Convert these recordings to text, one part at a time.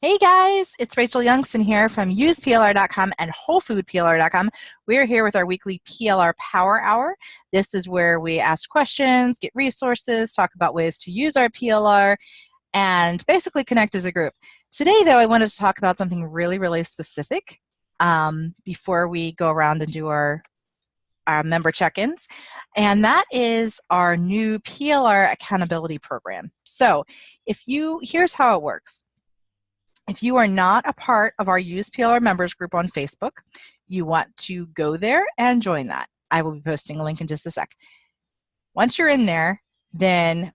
Hey guys, it's Rachel Youngson here from useplr.com and wholefoodplr.com. We're here with our weekly PLR Power Hour. This is where we ask questions, get resources, talk about ways to use our PLR, and basically connect as a group. Today, though, I wanted to talk about something really specific before we go around and do our member check-ins, and that is our new PLR accountability program. So here's how it works. If you are not a part of our Use PLR members group on Facebook, you want to go there and join that. I will be posting a link in just a sec. Once you're in there, then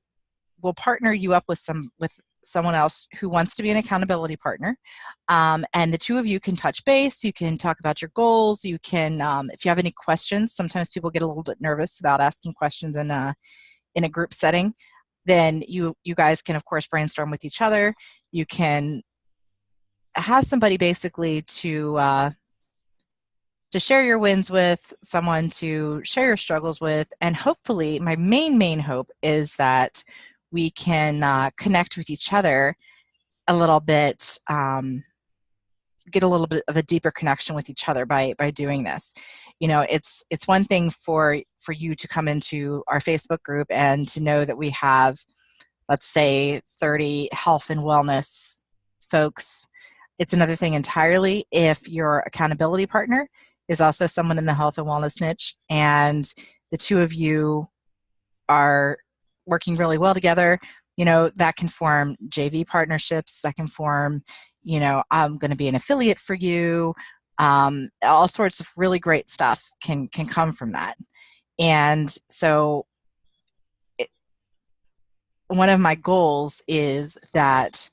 we'll partner you up with someone else who wants to be an accountability partner, and the two of you can touch base. You can talk about your goals. You can, if you have any questions, sometimes people get a little bit nervous about asking questions in a group setting. Then you guys can, of course, brainstorm with each other. You can have somebody basically to share your wins with, someone to share your struggles with, and hopefully my main hope is that we can connect with each other a little bit, get a little bit of a deeper connection with each other by doing this. You know, it's one thing for you to come into our Facebook group and to know that we have, let's say, 30 health and wellness folks. It's another thing entirely if your accountability partner is also someone in the health and wellness niche, and the two of you are working really well together. You know, that can form JV partnerships, that can form, you know, I'm going to be an affiliate for you. All sorts of really great stuff can come from that. And so one of my goals is that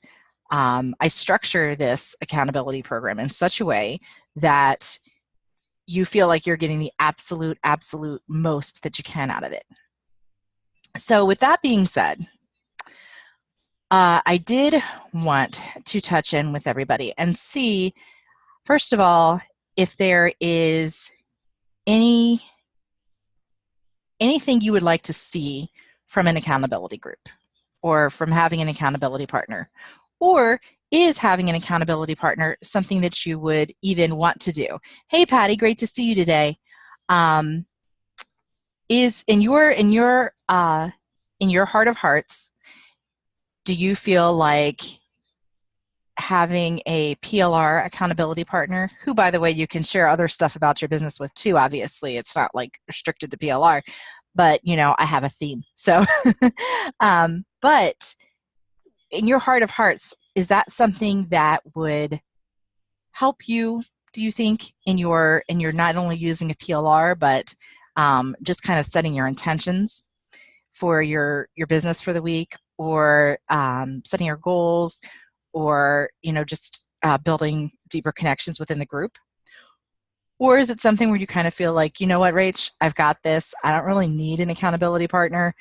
I structure this accountability program in such a way that you feel like you're getting the absolute most that you can out of it. So with that being said, I did want to touch in with everybody and see, first of all, if there is anything you would like to see from an accountability group or from having an accountability partner. Or is having an accountability partner something that you would even want to do? Hey, Patty, great to see you today. Is in your heart of hearts, do you feel like having a PLR accountability partner, who, by the way, you can share other stuff about your business with too, obviously, it's not like restricted to PLR, but you know, I have a theme. So, but in your heart of hearts, is that something that would help you, do you think, in your not only using a PLR, but just kind of setting your intentions for your business for the week, or setting your goals, or, you know, just building deeper connections within the group? Or is it something where you kind of feel like, you know what, Rach, I've got this. I don't really need an accountability partner.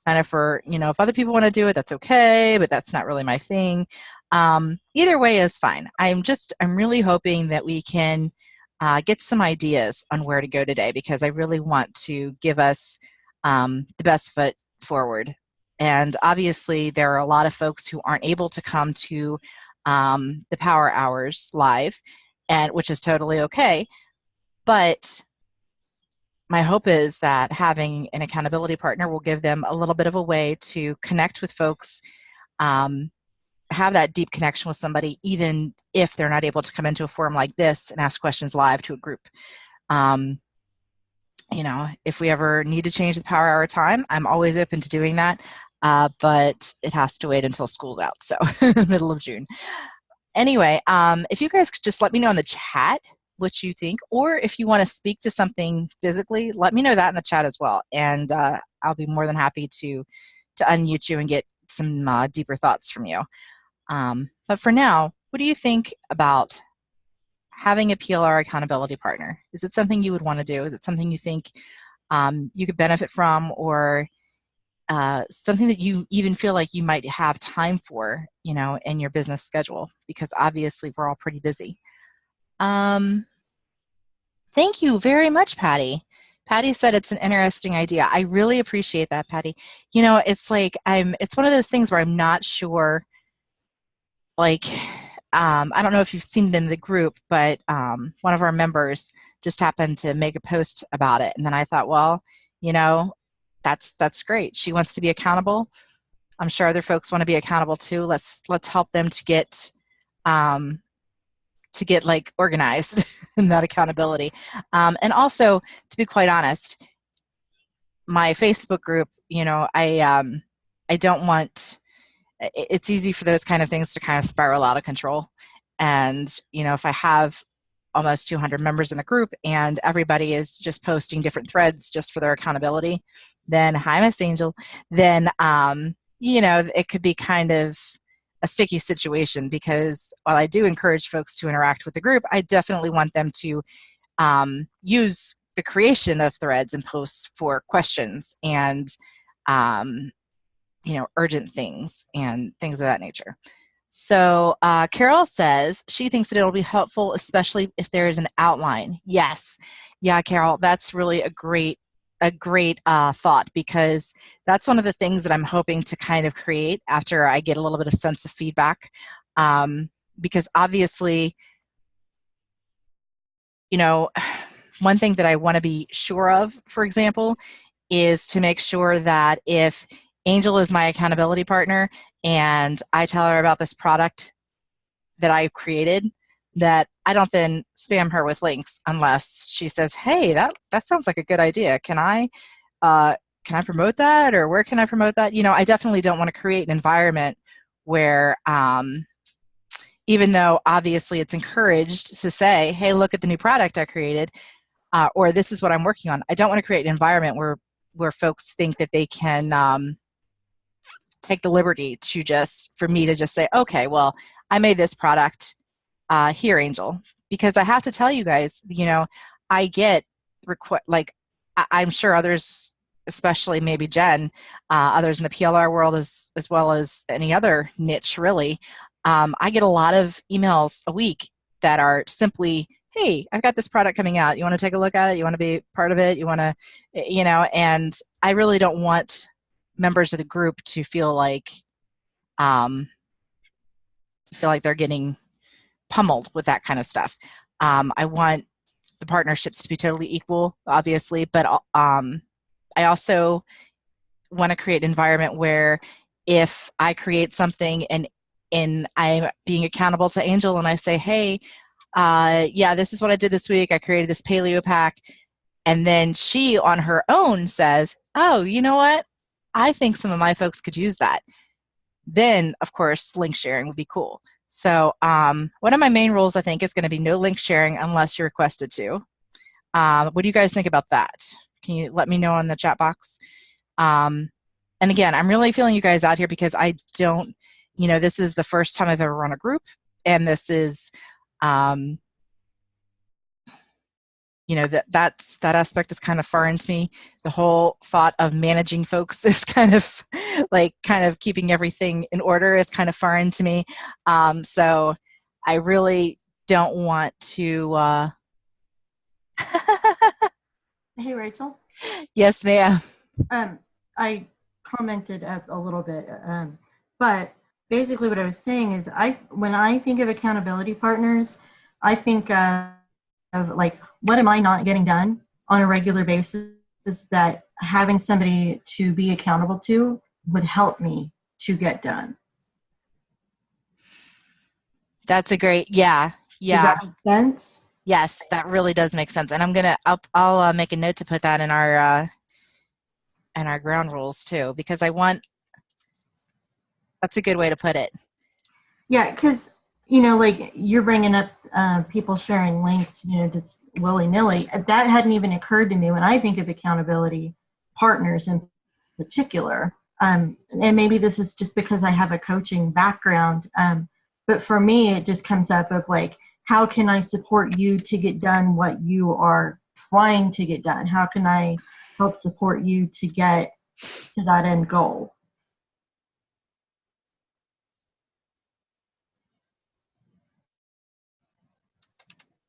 Kind of for, you know, if other people want to do it, that's okay, but that's not really my thing. Either way is fine. I'm really hoping that we can get some ideas on where to go today, because I really want to give us the best foot forward. And obviously there are a lot of folks who aren't able to come to the Power Hours live, and which is totally okay. But my hope is that having an accountability partner will give them a little bit of a way to connect with folks, have that deep connection with somebody, even if they're not able to come into a forum like this and ask questions live to a group. You know, if we ever need to change the Power Hour time, I'm always open to doing that, but it has to wait until school's out, so middle of June. Anyway, if you guys could just let me know in the chat what you think, or if you want to speak to something physically, let me know that in the chat as well, and I'll be more than happy to unmute you and get some deeper thoughts from you. But for now, what do you think about having a PLR accountability partner? Is it something you would want to do? Is it something you think you could benefit from, or something that you even feel like you might have time for, you know, in your business schedule? Because obviously we're all pretty busy. Thank you very much, Patty. Patty said it's an interesting idea. I really appreciate that, Patty. You know, it's like it's one of those things where I'm not sure like, I don't know if you've seen it in the group, but one of our members just happened to make a post about it. And then I thought, well, you know, that's great. She wants to be accountable. I'm sure other folks want to be accountable too. Let's help them to get like organized in that accountability. And also, to be quite honest, my Facebook group, I don't want, it's easy for those kind of things to kind of spiral out of control. And, if I have almost 200 members in the group and everybody is just posting different threads just for their accountability, then, hi, Miss Angel, then, it could be kind of a sticky situation, because while I do encourage folks to interact with the group, I definitely want them to use the creation of threads and posts for questions and urgent things and things of that nature. So Carol says she thinks that it'll be helpful, especially if there is an outline. Yes, yeah, Carol, that's really a great thought, because that's one of the things that I'm hoping to kind of create after I get a little bit of sense of feedback. Because obviously, one thing that I want to be sure of, for example, is to make sure that if Angel is my accountability partner and I tell her about this product that I created, that I don't then spam her with links unless she says, hey, that sounds like a good idea. Can I promote that, or where can I promote that? I definitely don't want to create an environment where even though obviously it's encouraged to say, hey, look at the new product I created, or this is what I'm working on. I don't want to create an environment where folks think that they can take the liberty for me to just say, okay, well, I made this product, here, Angel. Because I have to tell you guys, I get I'm sure others, especially maybe Jen, others in the PLR world as well as any other niche really, I get a lot of emails a week that are simply, hey, I've got this product coming out. You want to take a look at it? You want to be part of it? You want to, and I really don't want members of the group to feel like they're getting pummeled with that kind of stuff. I want the partnerships to be totally equal, obviously, but I also want to create an environment where if I create something and I'm being accountable to Angel and I say, hey, yeah, this is what I did this week. I created this paleo pack. And then she on her own says, oh, you know what? I think some of my folks could use that. Then, of course, link sharing would be cool. So one of my main rules, I think, is going to be no link sharing unless you're requested to. What do you guys think about that? Can you let me know in the chat box? And again, I'm really feeling you guys out here because I don't, this is the first time I've ever run a group, and this is, that aspect is kind of foreign to me. The whole thought of managing folks is kind of keeping everything in order is kind of foreign to me. So I really don't want to. Hey, Rachel. Yes, ma'am. I commented a little bit, but basically what I was saying is when I think of accountability partners, I think of like, what am I not getting done on a regular basis that having somebody to be accountable to would help me to get done. That's a great, yeah. Does that make sense? Yes, that really does make sense. And I'll make a note to put that in our ground rules too, because that's a good way to put it. Yeah, because, like you're bringing up people sharing links, just willy-nilly. That hadn't even occurred to me when I think of accountability partners in particular. And maybe this is just because I have a coaching background. But for me, it just comes up of like, how can I support you to get done what you are trying to get done? How can I help support you to get to that end goal?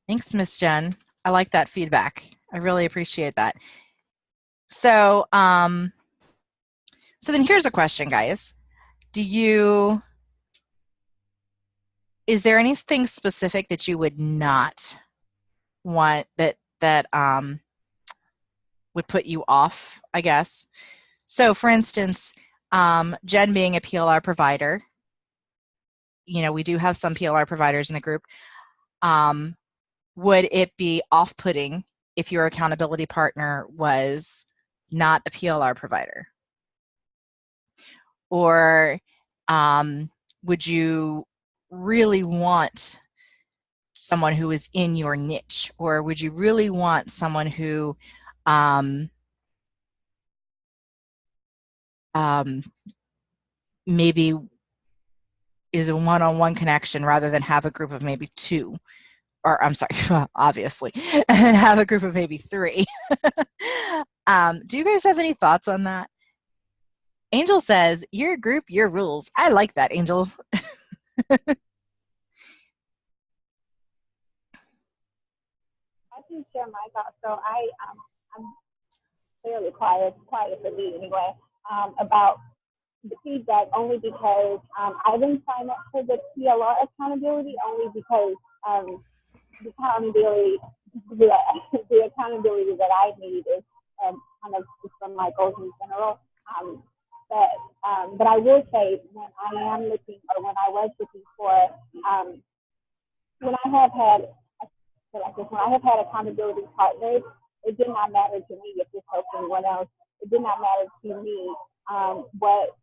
Thanks, Miss Jen. I like that feedback. I really appreciate that. So, so then here's a question, guys. Do you is there anything specific that you would not want that would put you off, I guess? So for instance, Jen being a PLR provider, we do have some PLR providers in the group. Would it be off-putting if your accountability partner was not a PLR provider? Or would you really want someone who is in your niche? Or would you really want someone who maybe is a one-on-one connection rather than have a group of maybe two? Or I'm sorry, obviously, and have a group of maybe three. Do you guys have any thoughts on that? Angel says, your group, your rules. I like that, Angel. I can share my thoughts. So I'm fairly quiet for me anyway, about the feedback, only because I didn't sign up for the PLR accountability, only because the accountability, the, the accountability that I need is kind of just from my goals in general. But I will say, when I am looking, or when I was looking for, when I have had, when I have had accountability partners, it did not matter to me if this helped anyone else. It did not matter to me what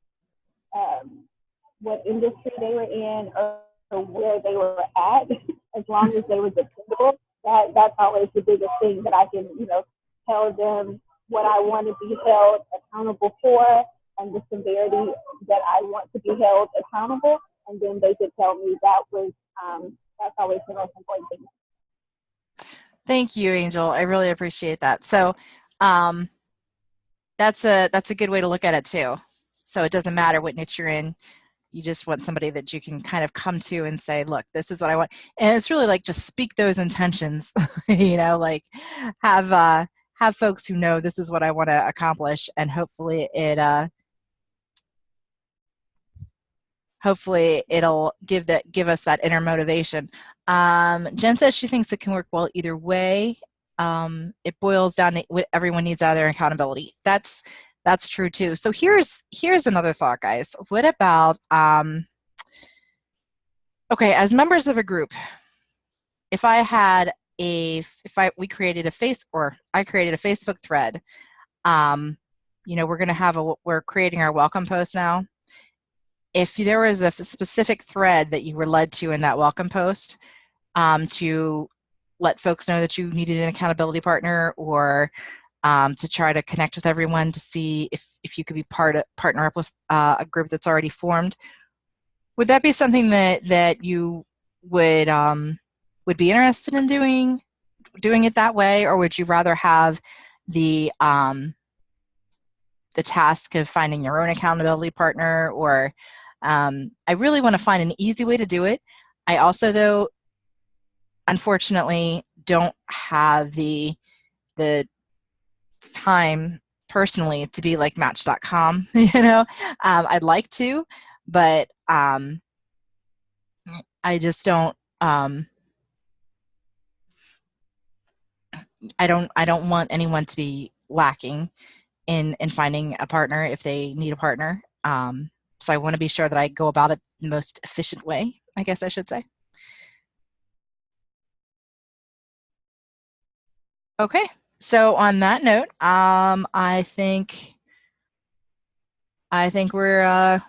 industry they were in, or where they were at, as long as they were dependable. That's always the biggest thing, that I can, tell them what I want to be held accountable for, and the severity that I want to be held accountable, and then they could tell me. That's always the most important thing. Thank you, Angel. I really appreciate that. So that's a good way to look at it too. So it doesn't matter what niche you're in. You just want somebody that you can kind of come to and say, look, this is what I want. And it's really like, just speak those intentions, like have folks who know this is what I want to accomplish, and hopefully it'll give us that inner motivation. Jen says she thinks it can work well either way. It boils down to what everyone needs out of their accountability. That's true too. So here's another thought, guys. What about okay, as members of a group, if we created I created a Facebook thread, we're creating our welcome post now. If there was a specific thread that you were led to in that welcome post, to let folks know that you needed an accountability partner, or to try to connect with everyone to see if you could be partner up with a group that's already formed, would that be something that you would be interested in doing it that way, or would you rather have the task of finding your own accountability partner? Or I really want to find an easy way to do it. I also, though, unfortunately, don't have the time personally to be like Match.com. I'd like to, but I just don't. I don't want anyone to be lacking in finding a partner if they need a partner. So I want to be sure that I go about it the most efficient way, I guess I should say. Okay, so on that note, I think we're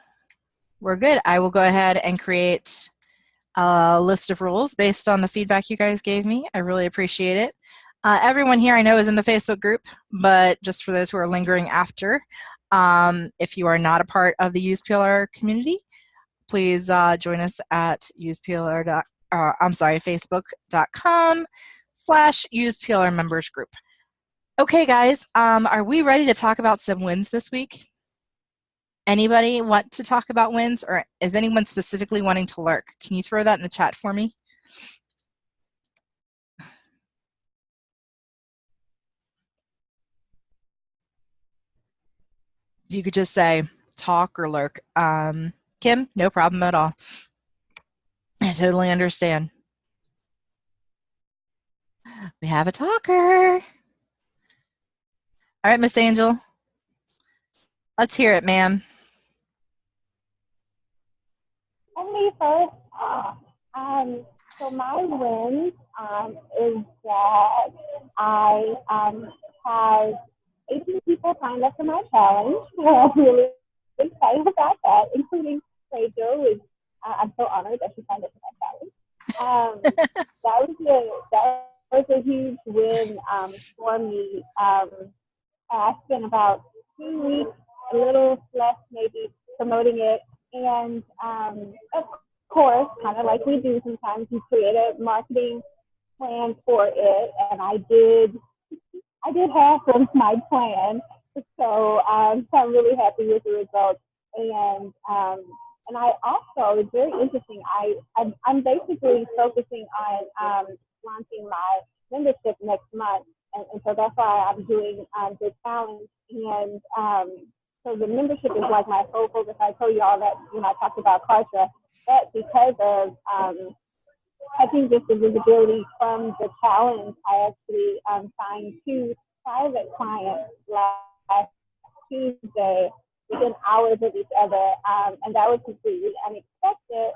good. I will go ahead and create a list of rules based on the feedback you guys gave me. I really appreciate it. Everyone here I know is in the Facebook group, but just for those who are lingering after, if you are not a part of the Use PLR community, please join us at facebook.com/UsePLR members group. Okay, guys, are we ready to talk about some wins this week? Anybody want to talk about wins, or is anyone specifically wanting to lurk? Can you throw that in the chat for me? You could just say talk or lurk. Kim, no problem at all. I totally understand. We have a talker. All right, Miss Angel. Let's hear it, ma'am. Me first. So my win is that I have 18 people signed up for my challenge. I'm really excited about that, including Rachel. I'm so honored that she signed up for my challenge. That was a huge win for me. I spent about 2 weeks, a little less maybe, promoting it. And of course, kind of like we do sometimes, you create a marketing plan for it. And I did half of my plan. So I'm really happy with the results. And I also, it's very interesting. I'm basically focusing on launching my membership next month, and so that's why I'm doing the challenge. And so the membership is like my whole focus. I told you all that when I talked about Kartra, that because of I think just the visibility from the challenge, I actually signed 2 private clients last Tuesday within hours of each other, and that was completely unexpected,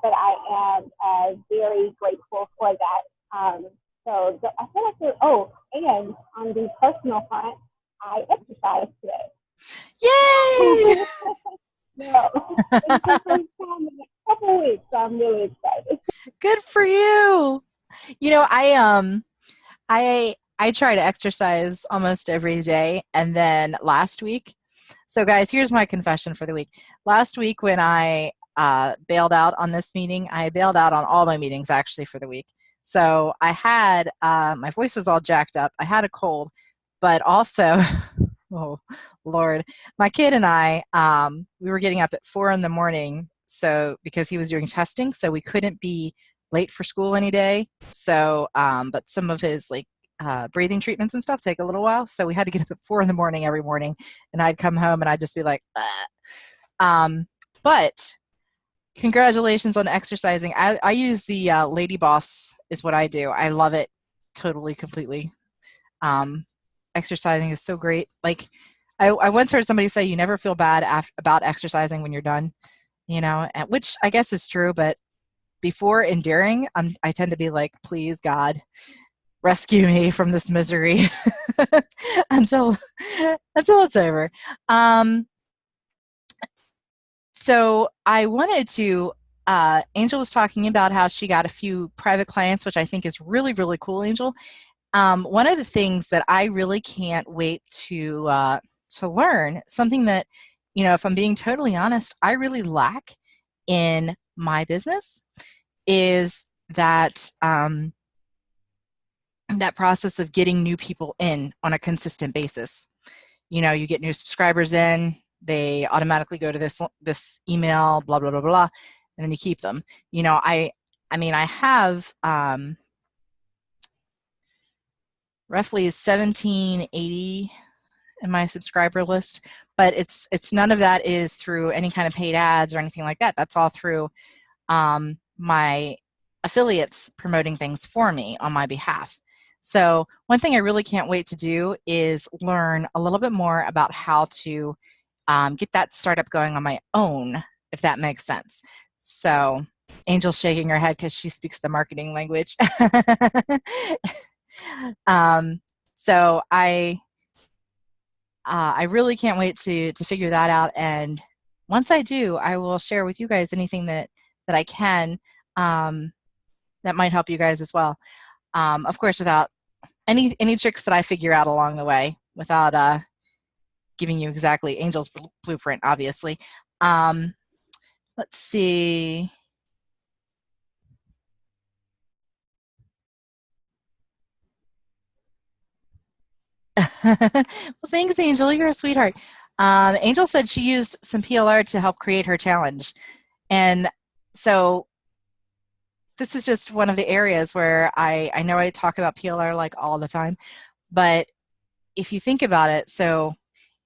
but I am very grateful for that. I feel like and on the personal front, I exercised today. Yay! No, it's the first time in a couple of weeks, so I'm really excited. Good for you. You know, I try to exercise almost every day, and then last week. So, guys, here's my confession for the week. Last week, when I bailed out on this meeting, I bailed out on all my meetings actually for the week. So I had my voice was all jacked up. I had a cold, but also, oh Lord, my kid and I, we were getting up at 4 in the morning. So because he was doing testing, so we couldn't be late for school any day. So, but some of his breathing treatments and stuff take a little while. So we had to get up at 4 in the morning every morning, and I'd come home and I'd just be like, but congratulations on exercising. I use the Lady Boss is what I do. I love it totally, completely. Exercising is so great. Like I once heard somebody say you never feel bad about exercising when you're done, which I guess is true, but before and during, I tend to be like, please God, rescue me from this misery until it's over. So I wanted to, Angel was talking about how she got a few private clients, which I think is really, really cool, Angel. One of the things that I really can't wait to learn, something that, if I'm being totally honest, I really lack in my business, is that that process of getting new people in on a consistent basis. You get new subscribers in, they automatically go to this email, blah blah blah blah, and then you keep them. I have roughly 1780 in my subscriber list, but it's none of that is through any kind of paid ads or anything like that. That's all through my affiliates promoting things for me on my behalf. So one thing I really can't wait to do is learn a little bit more about how to get that startup going on my own, if that makes sense. So Angel's shaking her head because she speaks the marketing language. So I really can't wait to figure that out. And once I do, I will share with you guys anything that I can that might help you guys as well. Of course, without any tricks that I figure out along the way, without giving you exactly Angel's blueprint, obviously. Let's see. Well, thanks, Angel. You're a sweetheart. Angel said she used some PLR to help create her challenge. And so this is just one of the areas where I know I talk about PLR like all the time, but if you think about it, so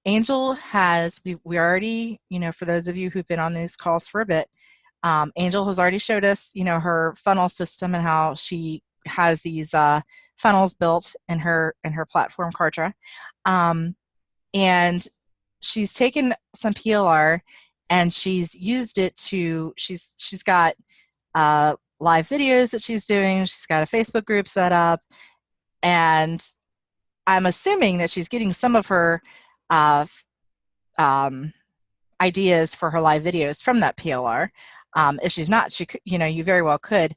Angel has, we already, for those of you who've been on these calls for a bit, Angel has already showed us, her funnel system and how she has these funnels built in her platform, Kartra. And she's taken some PLR and she's used it to, she's got live videos that she's doing. She's got a Facebook group set up, and I'm assuming that she's getting some of her ideas for her live videos from that PLR. If she's not, she could, you very well could.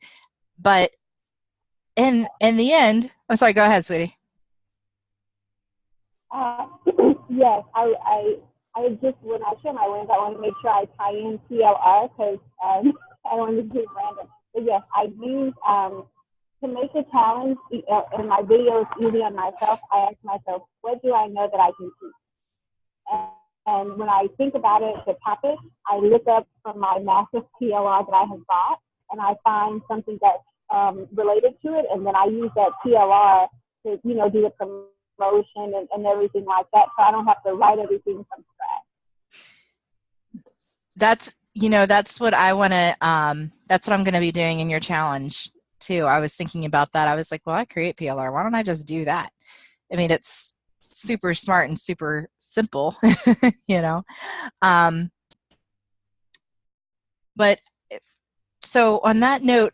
But in the end, I'm sorry, go ahead, sweetie. Yes, I just, when I share my wins, I want to make sure I tie in PLR because I don't want to do it random. But yes, I use, to make a challenge in my videos, easy on myself, I ask myself, what do I know that I can teach? And when I think about it, the topic, I look up from my massive PLR that I have bought, and I find something that's related to it, and then I use that PLR to, do the promotion and everything like that, so I don't have to write everything from scratch. That's what I want to, that's what I'm going to be doing in your challenge too. I was thinking about that. I was like, well, I create PLR. Why don't I just do that? I mean, it's super smart and super simple, But so on that note,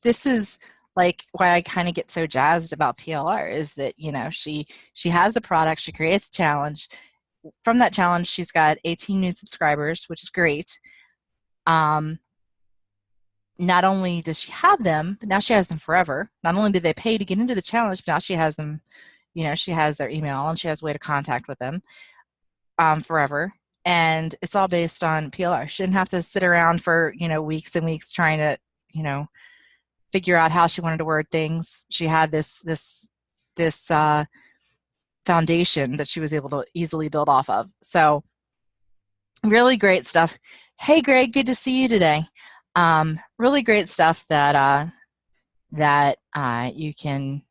this is like why I kind of get so jazzed about PLR is that, she has a product, she creates a challenge. From that challenge, she's got 18 new subscribers, which is great. Not only does she have them, but now she has them forever. Not only did they pay to get into the challenge, but now she has them, she has their email and she has a way to contact with them forever. And it's all based on PLR. She didn't have to sit around for, weeks and weeks trying to, figure out how she wanted to word things. She had this foundation that she was able to easily build off of. So really great stuff. Hey, Greg, good to see you today. Really great stuff that you can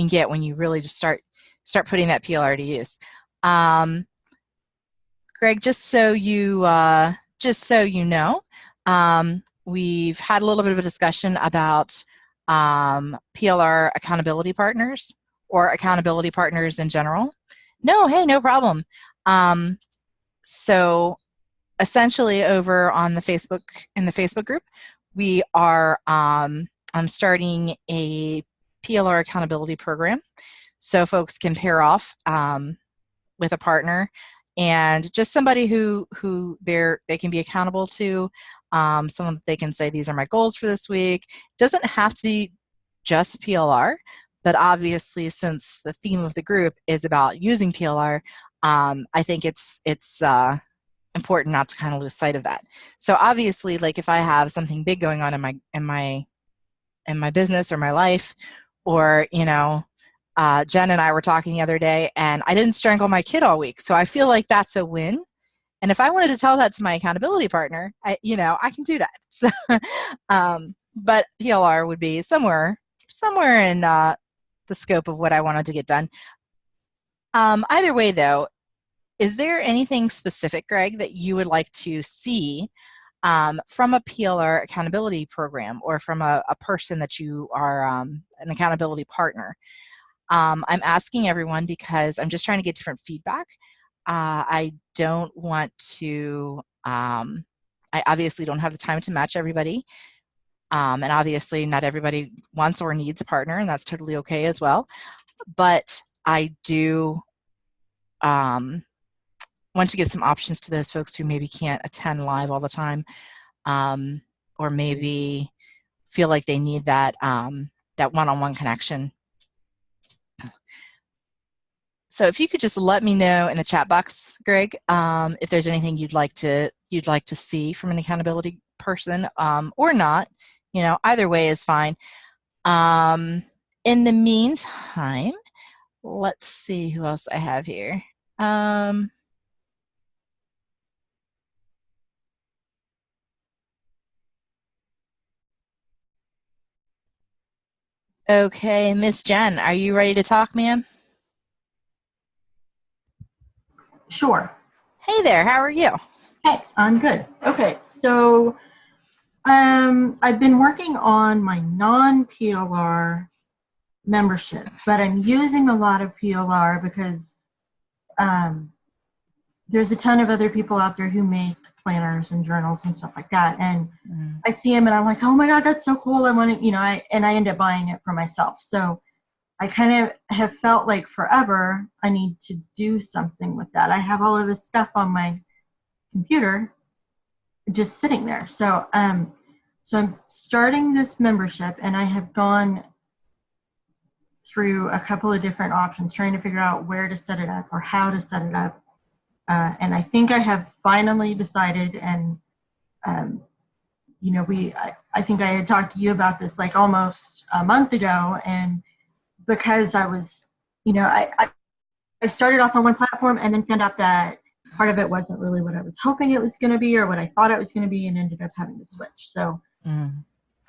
get when you really just start putting that PLR to use. Greg, just so you know, we've had a little bit of a discussion about PLR accountability partners or accountability partners in general. No, hey, no problem. So essentially over on the Facebook group, we are, I'm starting a PLR accountability program so folks can pair off with a partner and just somebody who they can be accountable to, someone that they can say, these are my goals for this week. Doesn't have to be just PLR, but obviously since the theme of the group is about using PLR, I think it's important not to kind of lose sight of that. So obviously, like if I have something big going on in my business or my life, or Jen and I were talking the other day, and I didn't strangle my kid all week, so I feel like that's a win. And if I wanted to tell that to my accountability partner, I can do that. So, but PLR would be somewhere in the scope of what I wanted to get done. Either way, though, is there anything specific, Greg, that you would like to see from a PLR accountability program or from a person that you are an accountability partner? I'm asking everyone because I'm just trying to get different feedback. I don't want to, I obviously don't have the time to match everybody. And obviously not everybody wants or needs a partner, and that's totally okay as well. But I do want to give some options to those folks who maybe can't attend live all the time, or maybe feel like they need that that one-on-one connection. So if you could just let me know in the chat box, Greg, if there's anything you'd like to see from an accountability person, or not. Either way is fine. In the meantime, let's see who else I have here. Okay, Miss Jen, are you ready to talk, ma'am? Sure. Hey there, how are you? Hey, I'm good. Okay, so I've been working on my non-PLR membership, but I'm using a lot of PLR because there's a ton of other people out there who make planners and journals and stuff like that. And I see them and I'm like, oh my God, that's so cool. I want to, I end up buying it for myself. So I kind of have felt like forever I need to do something with that. I have all of this stuff on my computer just sitting there. So so I'm starting this membership, and I have gone through a couple of different options trying to figure out where to set it up or how to set it up. And I think I have finally decided, and I think I had talked to you about this like almost a month ago, and because I was, I started off on one platform and then found out that part of it wasn't really what I was hoping it was going to be or what I thought it was going to be, and ended up having to switch. So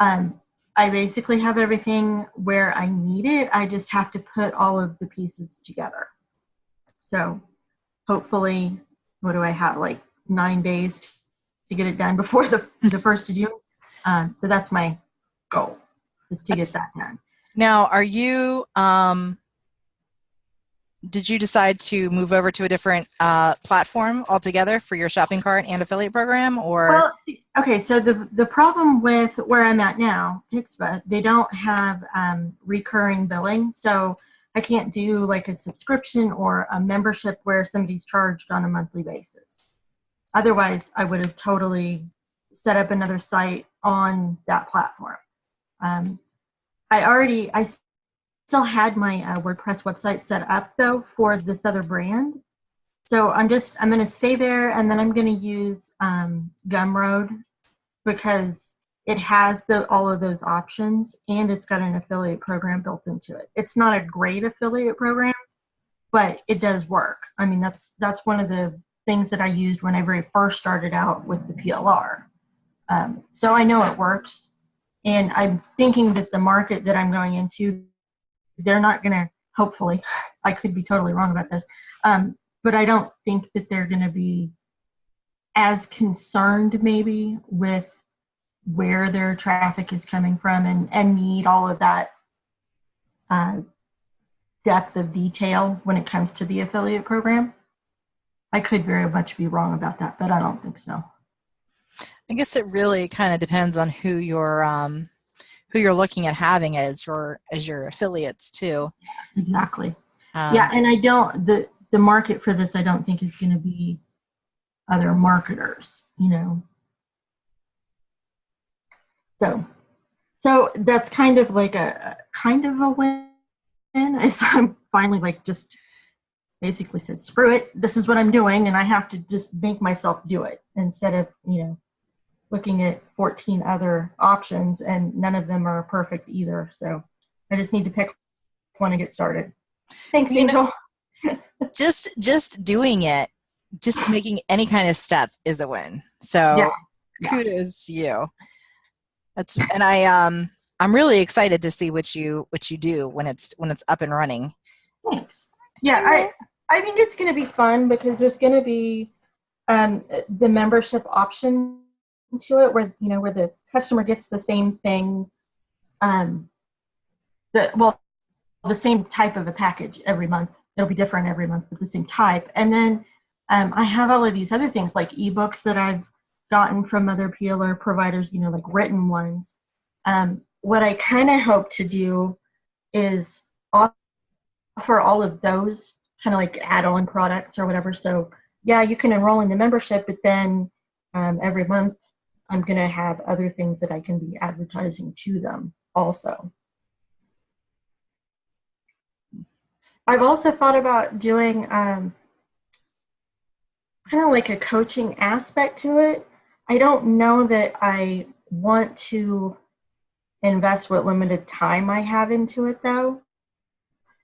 I basically have everything where I need it. I just have to put all of the pieces together. So hopefully, what do I have, like 9 days to get it done before the 1st of June. So that's my goal, is to get that done. Now, are you, did you decide to move over to a different platform altogether for your shopping cart and affiliate program, or? Well, okay, so the problem with where I'm at now, Pixba, they don't have recurring billing, so I can't do like a subscription or a membership where somebody's charged on a monthly basis. Otherwise, I would have totally set up another site on that platform. I still had my WordPress website set up though for this other brand. So I'm going to stay there, and then I'm going to use Gumroad because it has all of those options, and it's got an affiliate program built into it. It's not a great affiliate program, but it does work. I mean, that's one of the things that I used when I very first started out with the PLR. So I know it works, and I'm thinking that the market that I'm going into, they're not going to, hopefully, I could be totally wrong about this, but I don't think that they're going to be as concerned maybe with where their traffic is coming from and need all of that depth of detail when it comes to the affiliate program. I could very much be wrong about that, but I don't think so. I guess it really kind of depends on who you're looking at having as your affiliates too. Exactly. Yeah, and I don't, the market for this, I don't think is going to be other marketers, So that's kind of like a win. I'm finally like just basically said, screw it, this is what I'm doing, and I have to just make myself do it instead of, looking at 14 other options, and none of them are perfect either. So I just need to pick one to get started. Thanks, Angel. Just doing it, just making any kind of step is a win. So kudos to you. I'm really excited to see what you do when it's up and running. Thanks. Yeah, I think it's going to be fun because there's going to be the membership option to it where the customer gets the same thing, the same type of a package every month. It'll be different every month, but the same type. And then I have all of these other things like ebooks that I've gotten from other PLR providers, like written ones. What I kind of hope to do is offer all of those kind of like add-on products or whatever. So yeah, you can enroll in the membership, but then every month I'm going to have other things that I can be advertising to them also. I've also thought about doing kind of like a coaching aspect to it. I don't know that I want to invest what limited time I have into it though.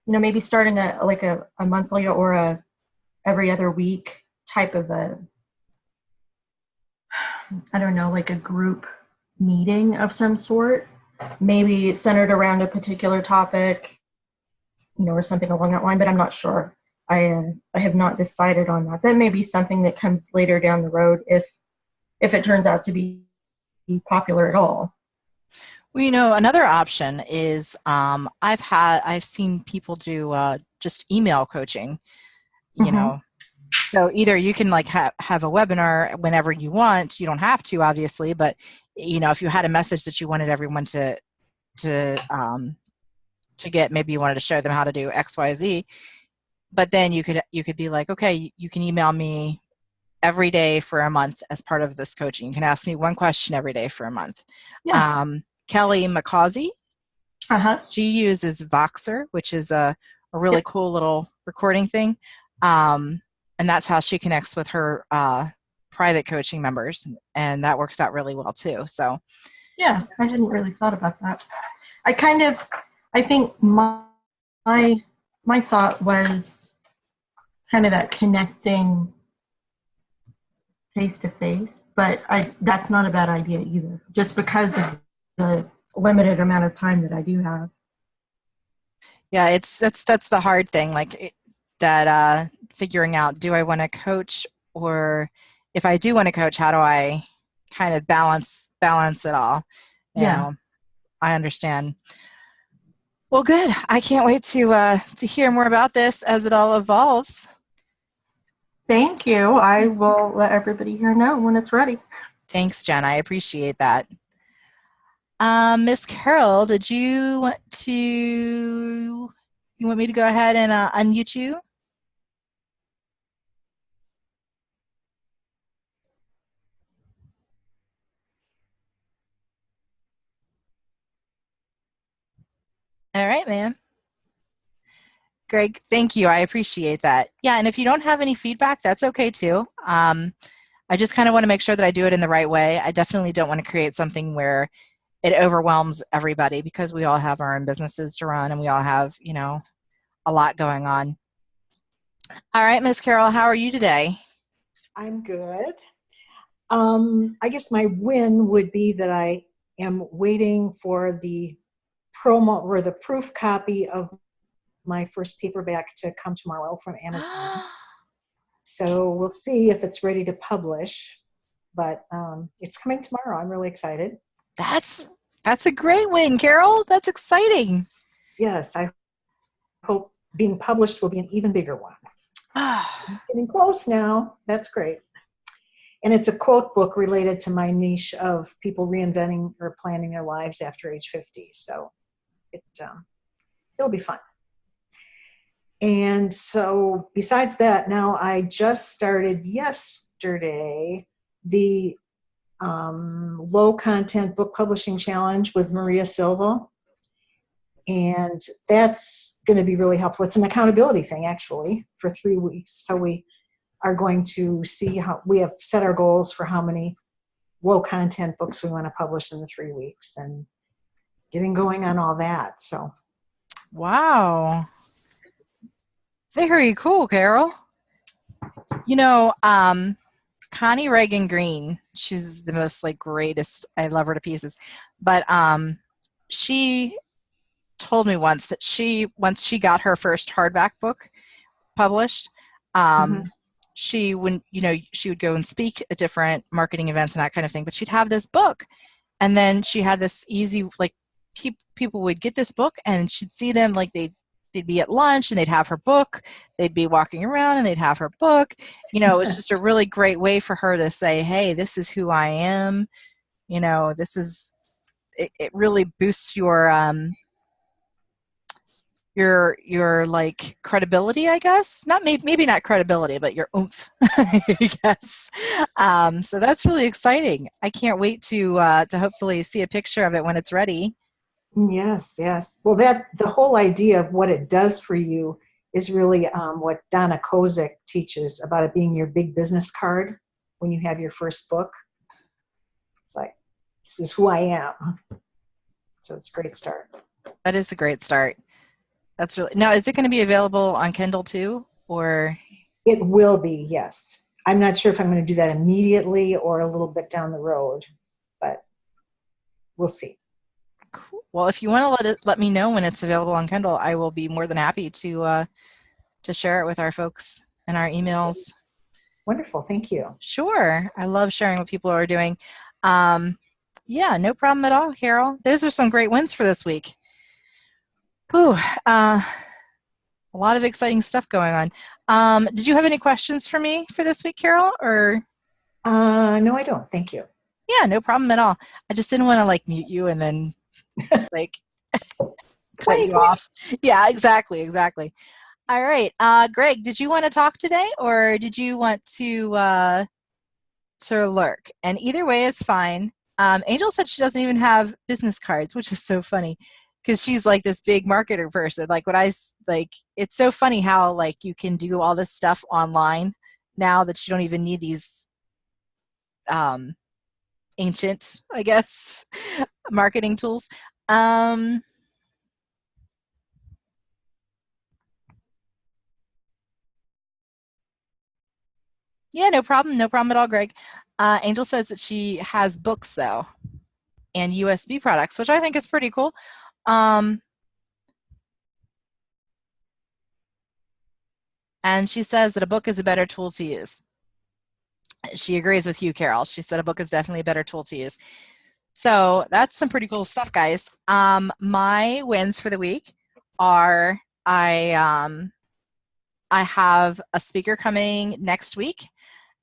Maybe starting a monthly or a every other week type of like a group meeting of some sort, maybe centered around a particular topic, or something along that line, but I'm not sure. I have not decided on that. That may be something that comes later down the road if it turns out to be popular at all. Well, you know, another option is I've seen people do just email coaching, you Mm-hmm. know. So either you can like have a webinar whenever you want. You don't have to, obviously, but you know, if you had a message that you wanted everyone to get, maybe you wanted to show them how to do X, Y, Z. But then you could be like, okay, you can email me every day for a month as part of this coaching. You can ask me one question every day for a month. Yeah. Kelly McCausey, Uh-huh. she uses Voxer, which is a really Yep. cool little recording thing. And that's how she connects with her private coaching members. And that works out really well too. So Yeah, I hadn't really thought about that. I think my thought was kind of that connecting face to face, but that's not a bad idea either, just because of the limited amount of time that I do have. yeah, that's the hard thing, like that figuring out, do I want to coach, or if I do want to coach, how do I kind of balance it all? You Yeah. know, I understand. Well, good. I can't wait to hear more about this as it all evolves. Thank you. I will let everybody here know when it's ready. Thanks, Jen. I appreciate that. Miss Carol, did you want me to go ahead and unmute you? All right, ma'am. Greg, thank you. I appreciate that. Yeah, and if you don't have any feedback, that's okay too. I just kind of want to make sure that I do it in the right way. I definitely don't want to create something where it overwhelms everybody, because we all have our own businesses to run and we all have, you know, a lot going on. All right, Miss Carol, how are you today? I'm good. I guess my win would be that I am waiting for the promo or the proof copy of my first paperback to come tomorrow from Amazon. So we'll see if it's ready to publish, but it's coming tomorrow. I'm really excited. That's a great win, Carol. That's exciting. Yes, I hope being published will be an even bigger one. Getting close now. That's great. And it's a quote book related to my niche of people reinventing or planning their lives after age 50. So it'll be fun. And so besides that, now I just started yesterday the low content book publishing challenge with Maria Silva. And that's going to be really helpful. It's an accountability thing, actually, for 3 weeks. So we are going to see how we have set our goals for how many low content books we want to publish in the 3 weeks, and getting going on all that. So, wow. Very cool, Carol. You know, Connie Reagan Green, she's the most like greatest. I love her to pieces. But she told me once that once she got her first hardback book published, she would, you know, she would go and speak at different marketing events and that kind of thing, but she'd have this book, and then she had this easy, like, people would get this book and she'd see them, like they'd be at lunch and they'd have her book, they'd be walking around and they'd have her book. You know, it was just a really great way for her to say, hey, this is who I am. You know, this is, it really boosts your like credibility, I guess. Not maybe not credibility, but your oomph, I guess. So that's really exciting. I can't wait to hopefully see a picture of it when it's ready. Yes, yes. Well, the whole idea of what it does for you is really what Donna Kozik teaches about it being your big business card when you have your first book. It's like, this is who I am. So it's a great start. That is a great start. That's really, now, is it going to be available on Kindle too, or? It will be, yes. I'm not sure if I'm going to do that immediately or a little bit down the road, but we'll see. Cool. Well, if you want to let me know when it's available on Kindle, I will be more than happy to share it with our folks in our emails. Wonderful, thank you. Sure. I love sharing what people are doing. Yeah, no problem at all, Carol. Those are some great wins for this week. Ooh, a lot of exciting stuff going on. Did you have any questions for me for this week, Carol? Or No, I don't. Thank you. yeah, no problem at all. I just didn't want to like mute you and then like cut you off. Yeah, exactly. All right, Greg, did you want to talk today, or did you want to lurk? And either way is fine. Angel said she doesn't even have business cards, which is so funny because she's like this big marketer person. Like it's so funny how like you can do all this stuff online now that you don't even need these ancient, I guess, marketing tools. Yeah, no problem at all, Greg. Angel says that she has books though, and USB products, which I think is pretty cool. And she says that a book is a better tool to use. She agrees with you, Carol. She said a book is definitely a better tool to use. So that's some pretty cool stuff, guys. My wins for the week are I have a speaker coming next week,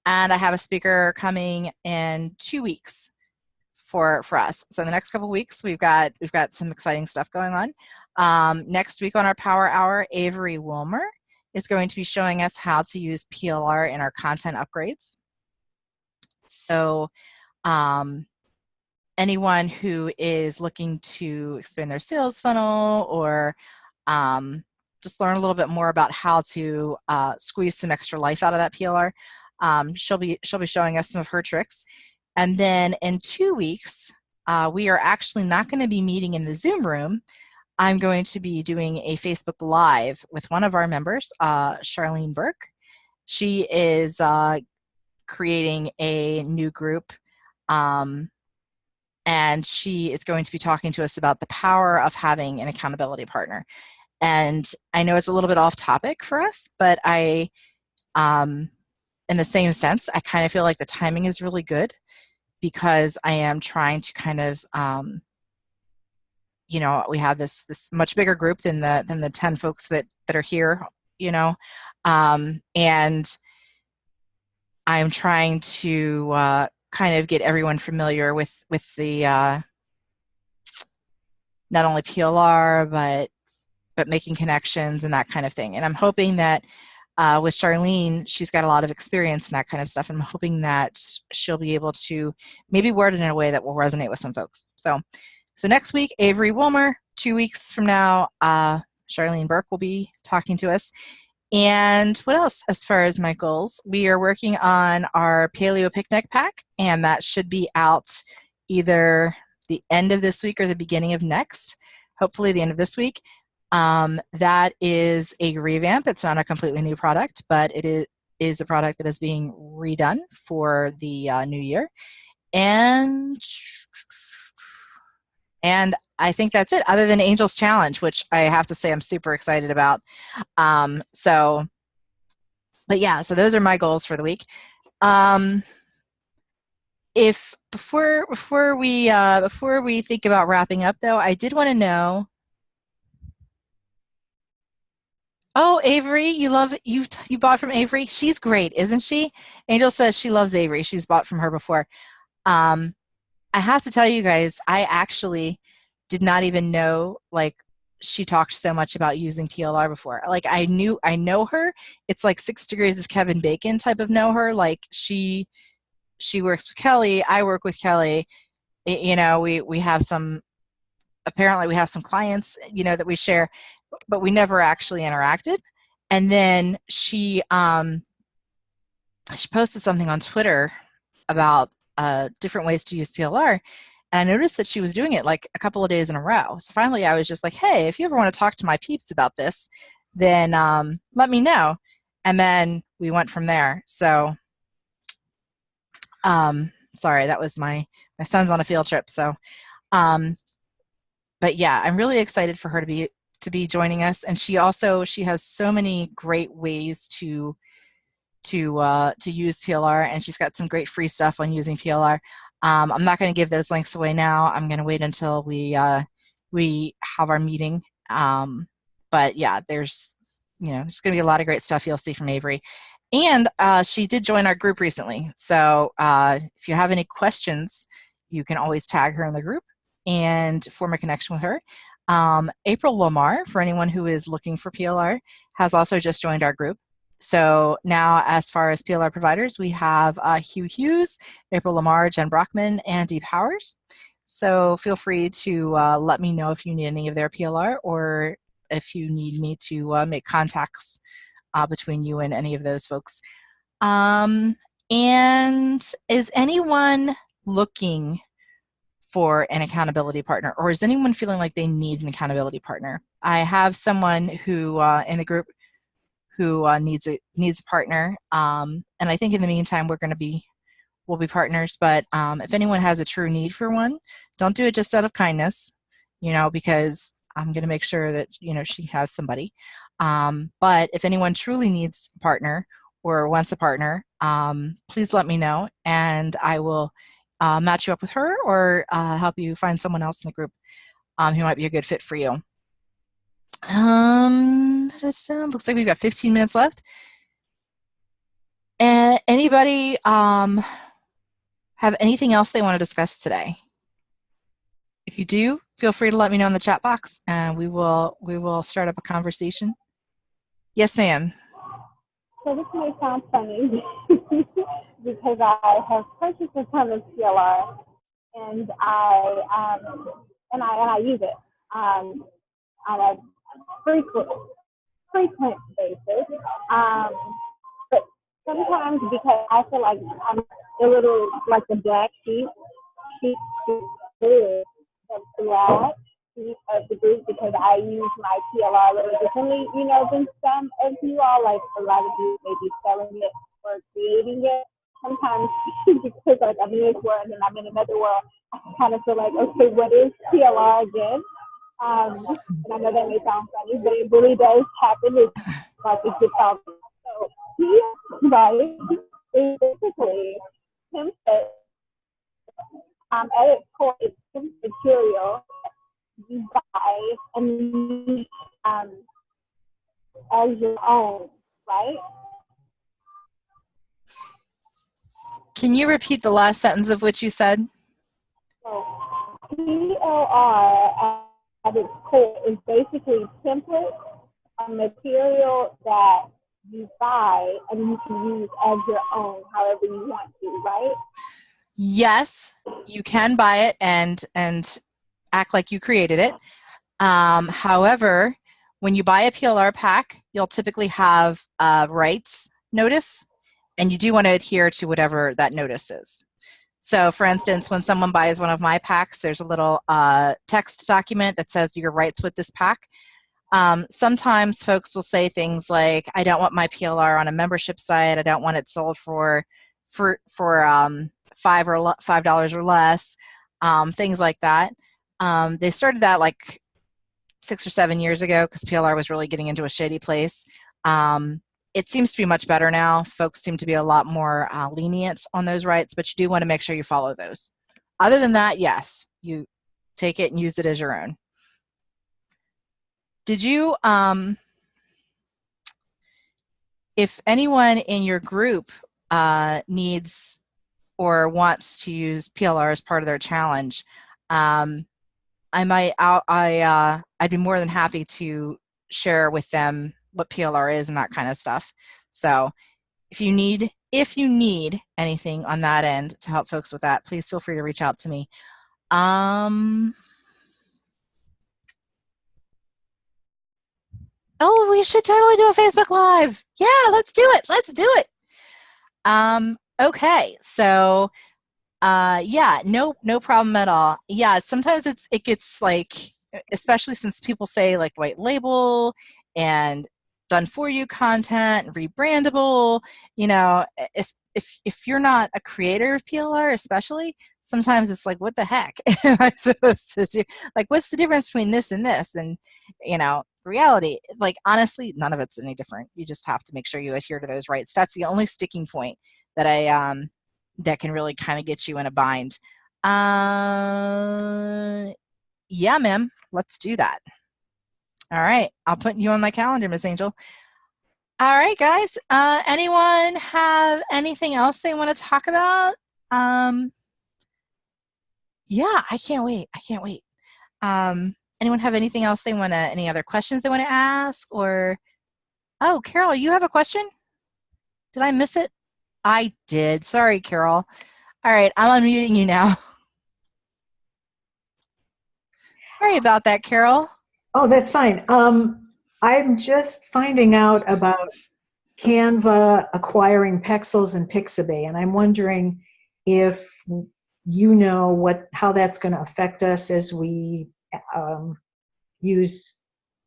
and I have a speaker coming in 2 weeks for us. So in the next couple of weeks, we've got some exciting stuff going on. Next week on our Power Hour, Avery Wilmer is going to be showing us how to use PLR in our content upgrades. So anyone who is looking to expand their sales funnel or just learn a little bit more about how to squeeze some extra life out of that PLR, she'll be showing us some of her tricks. And then in 2 weeks, we are actually not going to be meeting in the Zoom room. I'm going to be doing a Facebook Live with one of our members, Charlene Burke. She is creating a new group, and she is going to be talking to us about the power of having an accountability partner. And I know it's a little bit off topic for us, but in the same sense, I kind of feel like the timing is really good because I am trying to kind of, we have this much bigger group than the 10 folks that are here, and I'm trying to kind of get everyone familiar with the not only PLR but making connections and that kind of thing. And I'm hoping that with Charlene, she's got a lot of experience in that kind of stuff. And I'm hoping that she'll be able to maybe word it in a way that will resonate with some folks. So next week, Avery Wilmer. 2 weeks from now, Charlene Burke will be talking to us. And what else as far as my goals? We are working on our Paleo Picnic Pack, and that should be out either the end of this week or the beginning of next, hopefully the end of this week. That is a revamp. It's not a completely new product, but it is a product that is being redone for the new year. And I think that's it, other than Angel's Challenge, which I have to say I'm super excited about. So those are my goals for the week. If before we think about wrapping up, though, I did want to know. Oh, Avery, you bought from Avery. She's great, isn't she? Angel says she loves Avery. She's bought from her before. I have to tell you guys, I actually did not even know she talked so much about using PLR before. I know her. It's like 6 degrees of Kevin Bacon type of know her. She works with Kelly. I work with Kelly. We have some clients, that we share, but we never actually interacted. And then she posted something on Twitter about different ways to use PLR, and I noticed that she was doing it a couple of days in a row. So finally I was just like, hey, if you ever want to talk to my peeps about this, then let me know. And then we went from there. So sorry, that was my son's on a field trip. So but yeah, I'm really excited for her to be joining us. And she has so many great ways to use PLR, and she's got some great free stuff on using PLR. I'm not going to give those links away now. I'm going to wait until we have our meeting. But yeah, there's there's going to be a lot of great stuff you'll see from Avery. And she did join our group recently. So if you have any questions, you can always tag her in the group and form a connection with her. April Lamar, for anyone who is looking for PLR, has also just joined our group. So now, as far as PLR providers, we have Hugh Hughes, April Lamar, Jen Brockman, and Dee Powers. So feel free to let me know if you need any of their PLR or if you need me to make contacts between you and any of those folks. And is anyone looking for an accountability partner, or is anyone feeling like they need an accountability partner? I have someone who in the group who needs a partner, and I think in the meantime we'll be partners. But if anyone has a true need for one, don't do it just out of kindness, because I'm going to make sure that she has somebody. But if anyone truly needs a partner or wants a partner, please let me know, and I will match you up with her or help you find someone else in the group who might be a good fit for you. Looks like we've got 15 minutes left. Anybody have anything else they want to discuss today? If you do, feel free to let me know in the chat box, and we will start up a conversation. Yes, ma'am. So this may sound funny because I have purchased a ton of PLR, and I use it on a frequent basis. But sometimes, because I feel like I'm a little like the black sheep is the black sheep of the group, because I use my PLR a little differently, than some of you all. Like a lot of you may be selling it or creating it. Sometimes because like I'm in this world and I'm in another world, I kind of feel like, okay, what is PLR again? And I know that may sound funny, but it really does happen. It's like it gets out. So right, is basically template. At its core, it's material you buy and use as your own, right? Can you repeat the last sentence of what you said? So PLR at its core is basically template, a material that you buy and you can use as your own, however you want to, right? Yes, you can buy it and act like you created it. However, when you buy a PLR pack, you'll typically have a rights notice, and you do want to adhere to whatever that notice is. So for instance, when someone buys one of my packs, there's a little text document that says your rights with this pack. Sometimes folks will say things like, I don't want my PLR on a membership site. I don't want it sold for $5 or less, things like that. They started that like 6 or 7 years ago because PLR was really getting into a shady place. It seems to be much better now. Folks seem to be a lot more lenient on those rights, but you do want to make sure you follow those. Other than that, yes, you take it and use it as your own. Did you, if anyone in your group needs or wants to use PLR as part of their challenge, I'd be more than happy to share with them what PLR is and that kind of stuff. So if you need anything on that end to help folks with that, please feel free to reach out to me. Oh, we should totally do a Facebook Live. Yeah, let's do it. Let's do it. Okay, so yeah, no problem at all. Yeah, sometimes it gets like, especially since people say like white label and done for you content, rebrandable, if you're not a creator of PLR especially, sometimes it's like, what the heck am I supposed to do? Like, what's the difference between this and this? And reality, like, honestly, none of it's any different. You just have to make sure you adhere to those rights. That's the only sticking point that that can really kind of get you in a bind. Yeah, ma'am, let's do that. All right, I'll put you on my calendar, Miss Angel. All right, guys. Anyone have anything else they want to talk about? Yeah, I can't wait. I can't wait. Anyone have anything else they want to, any other questions they want to ask? Or, oh, Carol, you have a question? Did I miss it? I did. Sorry, Carol. All right, I'm unmuting you now. Sorry about that, Carol. Oh, that's fine. I'm just finding out about Canva acquiring Pexels and Pixabay, and I'm wondering if you know how that's going to affect us as we use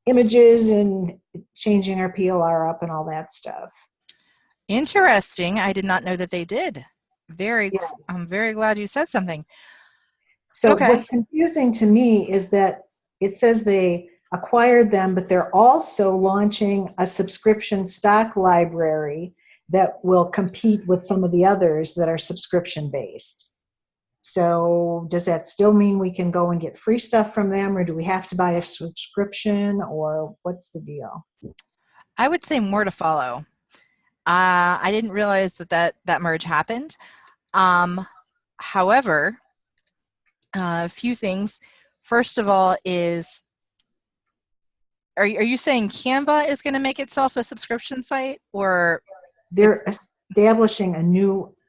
images and changing our PLR up and all that stuff. Interesting. I did not know that they did. Yes. I'm very glad you said something. So Okay. what's confusing to me is that it says they acquired them, but they're also launching a subscription stock library that will compete with some of the others that are subscription based. So does that still mean we can go and get free stuff from them, or do we have to buy a subscription, or what's the deal? I would say more to follow. I didn't realize that merge happened. However, a few things. First of all is, are you saying Canva is going to make itself a subscription site, or they're establishing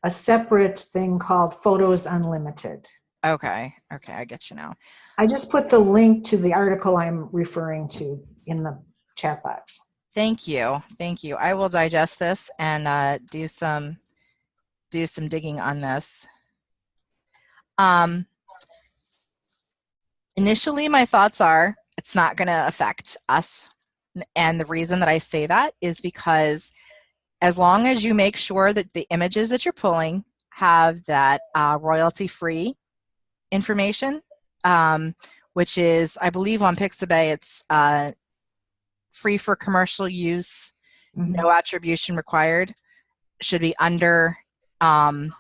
a separate thing called Photos Unlimited? Okay, I get you now. I just put the link to the article I'm referring to in the chat box. Thank you. I will digest this and do some digging on this. Initially, my thoughts are it's not going to affect us, and the reason that I say that is because as long as you make sure that the images that you're pulling have that royalty-free information, which is, I believe on Pixabay, it's free for commercial use, no attribution required, should be under on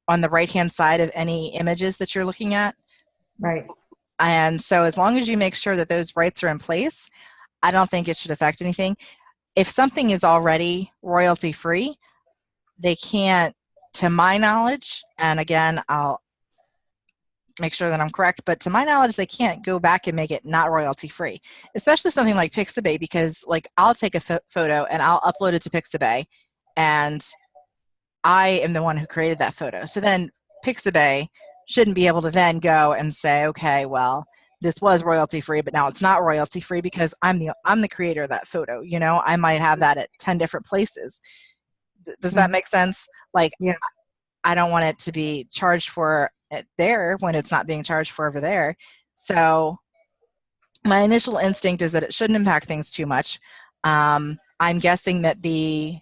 the right-hand side of any images that you're looking at. Right. And so as long as you make sure that those rights are in place, I don't think it should affect anything. If something is already royalty-free, they can't, to my knowledge, and again, I'll make sure that I'm correct, but to my knowledge, they can't go back and make it not royalty-free, especially something like Pixabay, because like I'll take a photo and I'll upload it to Pixabay, and I am the one who created that photo. So then Pixabay shouldn't be able to then go and say, okay, well, this was royalty-free, but now it's not royalty-free because I'm the creator of that photo. You know, I might have that at 10 different places. Does that make sense? Like, yeah. I don't want it to be charged for it there when it's not being charged for over there. So my initial instinct is that it shouldn't impact things too much. I'm guessing that the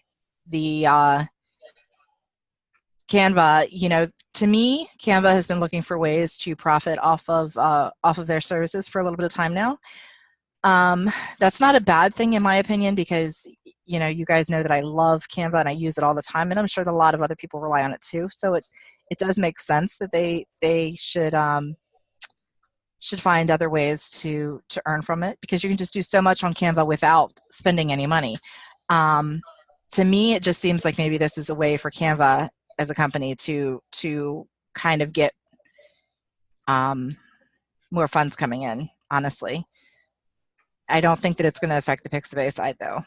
Canva, you know, to me, Canva has been looking for ways to profit off of their services for a little bit of time now. That's not a bad thing in my opinion, because you know, you guys know that I love Canva and I use it all the time, and I'm sure that a lot of other people rely on it too. So it does make sense that they should find other ways to earn from it, because you can just do so much on Canva without spending any money. To me, it just seems like maybe this is a way for Canva as a company to kind of get more funds coming in, honestly. I don't think that it's going to affect the Pixabay side, though.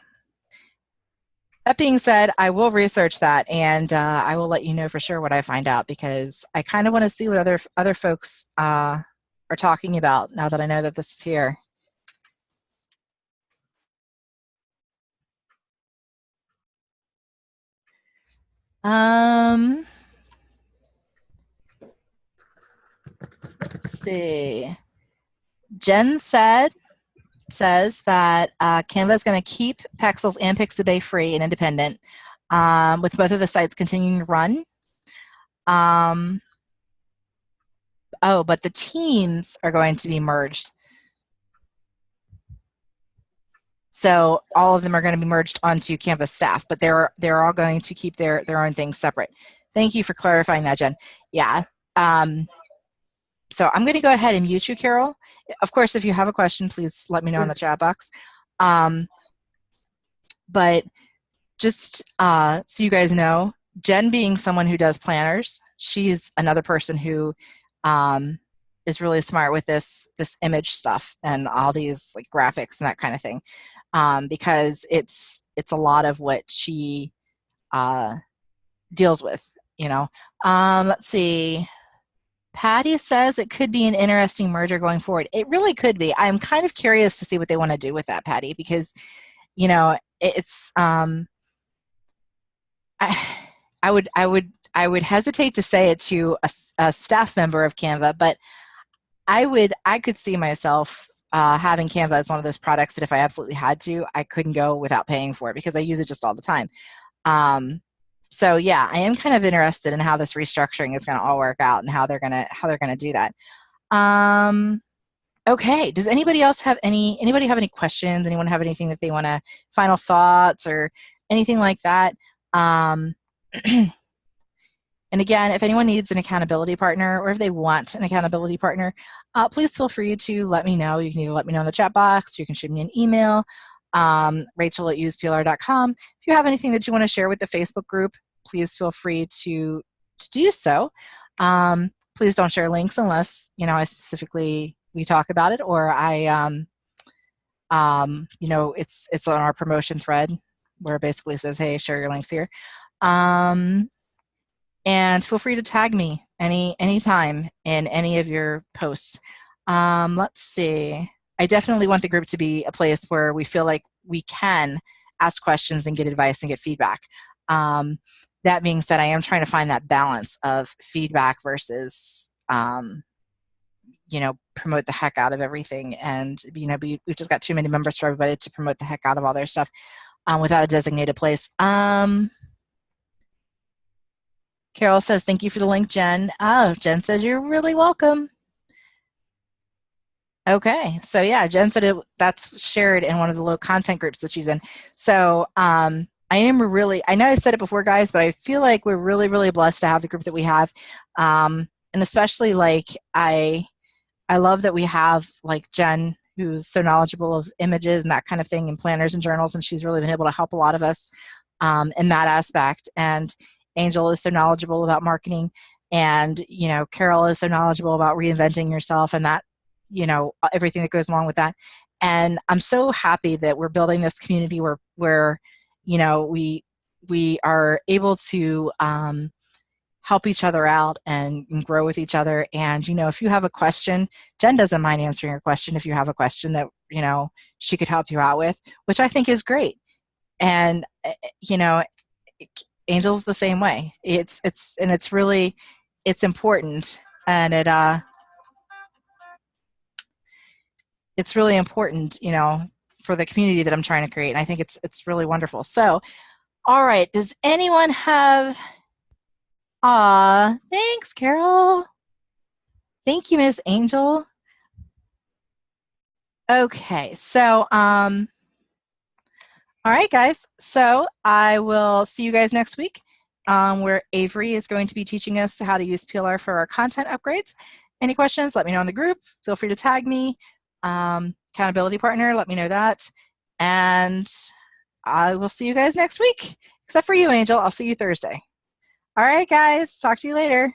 That being said, I will research that, and I will let you know for sure what I find out, because I kind of want to see what other folks are talking about now that I know that this is here. Let's see. Jen says that Canva is going to keep Pexels and Pixabay free and independent, with both of the sites continuing to run. Oh, but the teams are going to be merged. So all of them are going to be merged onto Canva staff, but they're all going to keep their own things separate. Thank you for clarifying that, Jen. Yeah. So I'm going to go ahead and mute you, Carol. Of course, if you have a question, please let me know in the chat box. But just so you guys know, Jen being someone who does planners, she's another person who is really smart with this image stuff and all these like graphics and that kind of thing, because it's a lot of what she deals with, you know. Let's see. Patty says it could be an interesting merger going forward. It really could be. I'm kind of curious to see what they want to do with that, Patty, because, you know, it's I would hesitate to say it to a staff member of Canva, but I could see myself having Canva as one of those products that if I absolutely had to, I couldn't go without paying for it because I use it just all the time. So yeah, I am kind of interested in how this restructuring is going to all work out and how they're gonna do that. Okay. Does anybody else have anybody have any questions? Anyone have anything that they want to final thoughts or anything like that? And again, if anyone needs an accountability partner or if they want an accountability partner, please feel free to let me know. You can either let me know in the chat box, or you can shoot me an email, rachel@useplr.com. If you have anything that you want to share with the Facebook group, please feel free to do so. Please don't share links unless, you know, I specifically, we talk about it, or I, you know, it's on our promotion thread where it basically says, hey, share your links here. And feel free to tag me anytime in any of your posts. Let's see. I definitely want the group to be a place where we feel like we can ask questions and get advice and get feedback. That being said, I am trying to find that balance of feedback versus, you know, promote the heck out of everything. And, you know, we've just got too many members for everybody to promote the heck out of all their stuff without a designated place. Carol says, thank you for the link, Jen. Oh, Jen says you're really welcome. Okay, so yeah, Jen said that's shared in one of the low content groups that she's in. So I am really, I know I've said it before, guys, but I feel like we're really, really blessed to have the group that we have. And especially like, I love that we have like Jen, who's so knowledgeable of images and that kind of thing and planners and journals, and she's really been able to help a lot of us in that aspect. And Angel is so knowledgeable about marketing, and, you know, Carol is so knowledgeable about reinventing yourself and that, you know, everything that goes along with that. And I'm so happy that we're building this community where you know, we are able to help each other out and grow with each other. And, you know, if you have a question, Jen doesn't mind answering your question if you have a question that, you know, she could help you out with, which I think is great. And, you know, Angel's the same way. It's really, it's important, and it's really important, you know, for the community that I'm trying to create. And I think it's really wonderful. So, all right, does anyone have, thanks, Carol. Thank you, Miss Angel. Okay, so, all right, guys. So I will see you guys next week, where Avery is going to be teaching us how to use PLR for our content upgrades. Any questions, let me know in the group. Feel free to tag me. Accountability partner, let me know that. And I will see you guys next week. Except for you, Angel. I'll see you Thursday. All right, guys. Talk to you later.